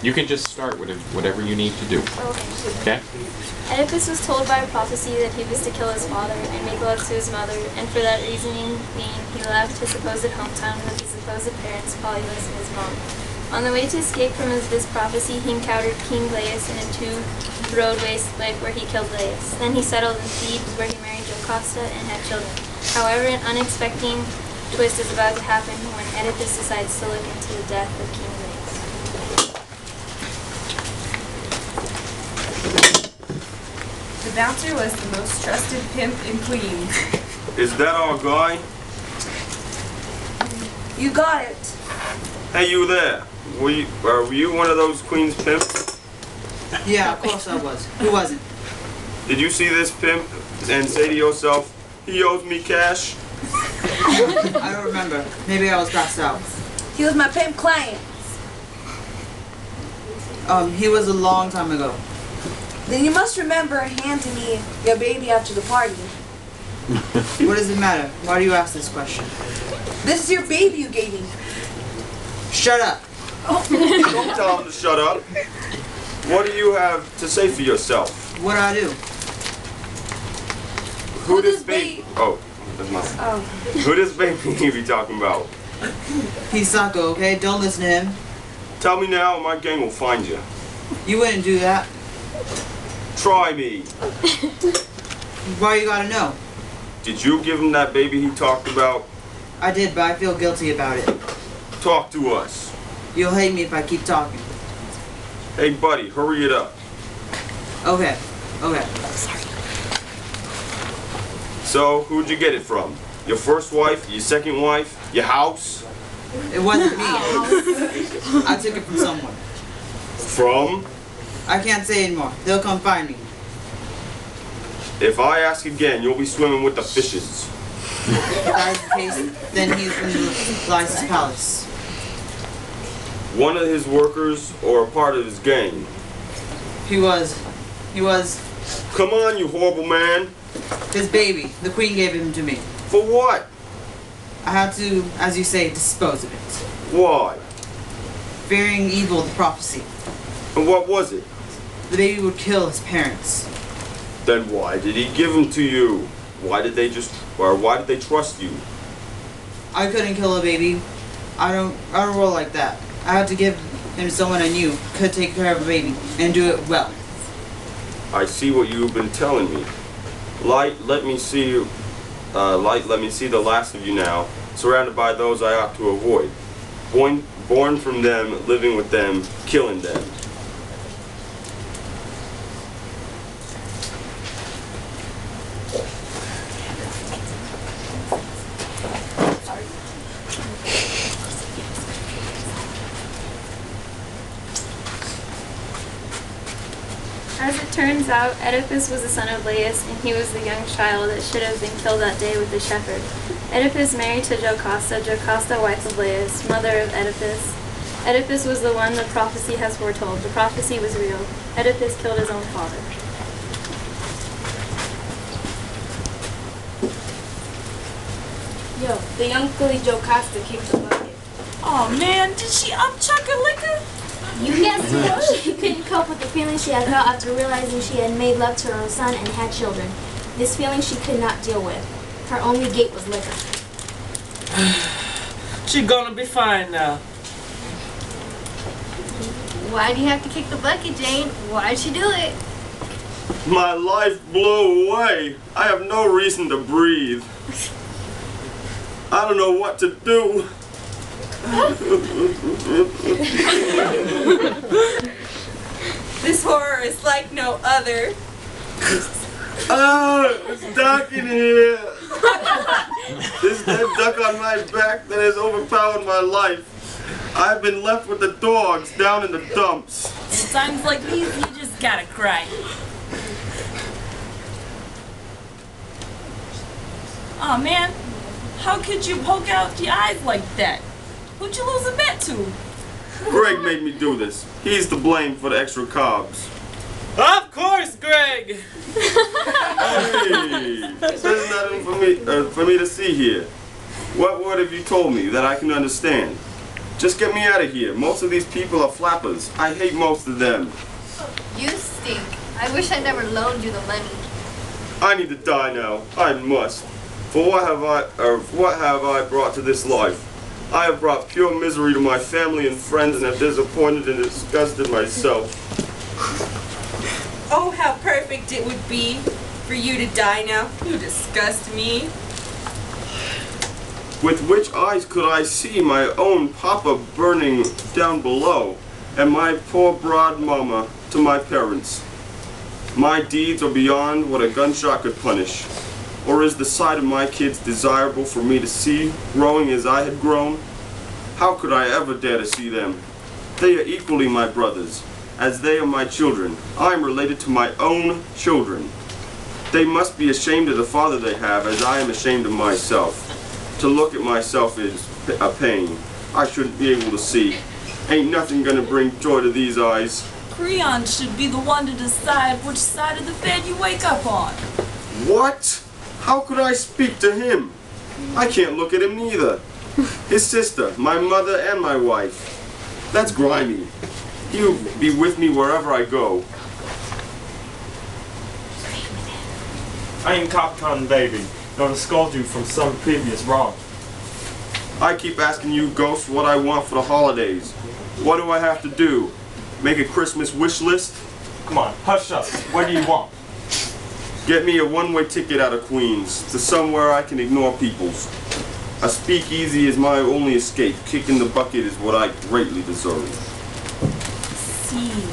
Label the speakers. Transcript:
Speaker 1: You can just start with whatever you need to do. Okay?
Speaker 2: Oedipus was told by a prophecy that he was to kill his father and make love to his mother, and for that reasoning being, he left his supposed hometown with his supposed parents, Polybus and his mom. On the way to escape from this prophecy, he encountered King Laius in a two-road wasteland where he killed Laius. Then he settled in Thebes where he married Jocasta and had children. However, an unexpected twist is about to happen when Oedipus decides to look into the death of King Laius.
Speaker 3: The bouncer was the most trusted pimp in Queens.
Speaker 4: Is that our guy?
Speaker 3: You got it.
Speaker 4: Hey, you there. Were you one of those Queen's pimps?
Speaker 5: Yeah, of course I was. Who wasn't?
Speaker 4: Did you see this pimp and say to yourself, he owes me cash?
Speaker 5: I don't remember. Maybe I was passed out.
Speaker 3: He was my pimp client.
Speaker 5: He was a long time ago.
Speaker 3: Then you must remember handing me your baby after the party.
Speaker 5: What does it matter? Why do you ask this question?
Speaker 3: This is your baby you gave me.
Speaker 5: Shut up.
Speaker 4: Don't tell him to shut up. What do you have to say for yourself?
Speaker 5: What do I do?
Speaker 4: Who this baby? Oh, that's mine.
Speaker 3: Oh.
Speaker 4: Who this baby you be talking about?
Speaker 5: He's Sako, okay? Don't listen to him.
Speaker 4: Tell me now, my gang will find you.
Speaker 5: You wouldn't do that.
Speaker 4: Try me.
Speaker 5: Why you gotta know?
Speaker 4: Did you give him that baby he talked about?
Speaker 5: I did, but I feel guilty about it.
Speaker 4: Talk to us.
Speaker 5: You'll hate me if I keep talking.
Speaker 4: Hey, buddy, hurry it up.
Speaker 5: Okay. Okay.
Speaker 4: So, who'd you get it from? Your first wife? Your second wife? Your house?
Speaker 5: It wasn't me. I took it from someone.
Speaker 4: From?
Speaker 5: I can't say anymore. They'll come find me.
Speaker 4: If I ask again, you'll be swimming with the fishes.
Speaker 5: If that's the case, then he's in the Lysis Palace.
Speaker 4: One of his workers or a part of his gang?
Speaker 5: He was
Speaker 4: Come on, you horrible man.
Speaker 5: his baby. The queen gave him to me.
Speaker 4: For what?
Speaker 5: I had to, as you say, dispose of it.
Speaker 4: Why?
Speaker 5: Fearing evil, the prophecy.
Speaker 4: And what was it?
Speaker 5: The baby would kill his parents.
Speaker 4: Then why did he give him to you? Why did they trust you?
Speaker 5: I couldn't kill a baby. I don't roll like that. I had to give him to someone I knew could take care of a baby and do it well.
Speaker 4: I see what you've been telling me. Light, let me see you. Light, let me see the last of you now, surrounded by those I ought to avoid. Born from them, living with them, killing them.
Speaker 2: As it turns out, Oedipus was the son of Laius, and he was the young child that should have been killed that day with the shepherd. Oedipus married to Jocasta, Jocasta wife of Laius, mother of Oedipus. Oedipus was the one the prophecy has foretold. The prophecy was real. Oedipus killed his own father.
Speaker 6: Yo, the young filly Jocasta kicked the bucket.
Speaker 3: Oh man, did she upchuck her liquor?
Speaker 7: You guessed it. She couldn't cope with the feeling she had felt after realizing she had made love to her own son and had children. This feeling she could not deal with. Her only gate was liquor.
Speaker 8: She gonna be fine now.
Speaker 6: Why do you have to kick the bucket, Jane? Why'd she do it?
Speaker 4: My life blew away. I have no reason to breathe. I don't know what to do.
Speaker 3: This horror is like no other.
Speaker 4: It's dark in here. This dead duck on my back that has overpowered my life. I've been left with the dogs down in the dumps.
Speaker 3: In times like these, you just gotta cry. Oh man, how could you poke out your eyes like that? Who'd you lose a bet to?
Speaker 4: Greg made me do this. He's to blame for the extra carbs.
Speaker 8: Of course, Greg!
Speaker 4: Hey, there's nothing for me to see here. What word have you told me that I can understand? Just get me out of here. Most of these people are flappers. I hate most of them.
Speaker 6: You stink. I wish I never loaned you the money.
Speaker 4: I need to die now. I must. For what have I brought to this life? I have brought pure misery to my family and friends and have disappointed and disgusted myself.
Speaker 3: Oh, how perfect it would be for you to die now. You disgust me.
Speaker 4: With which eyes could I see my own papa burning down below, and my poor broad mama to my parents? My deeds are beyond what a gunshot could punish. Or is the sight of my kids desirable for me to see, growing as I had grown? How could I ever dare to see them? They are equally my brothers, as they are my children. I am related to my own children. They must be ashamed of the father they have, as I am ashamed of myself. To look at myself is a pain. I shouldn't be able to see. Ain't nothing gonna bring joy to these eyes.
Speaker 3: Creon should be the one to decide which side of the bed you wake up on.
Speaker 4: What? How could I speak to him? I can't look at him neither. His sister, my mother, and my wife. That's grimy. He'll be with me wherever I go.
Speaker 9: I am Capcom Baby, not to scold you from some previous wrong.
Speaker 4: I keep asking you, Ghost, what I want for the holidays. What do I have to do? Make a Christmas wish list?
Speaker 9: Come on, hush up. What do you want?
Speaker 4: Get me a one-way ticket out of Queens to somewhere I can ignore people's. A speakeasy is my only escape. Kicking the bucket is what I greatly deserve.
Speaker 3: Scene.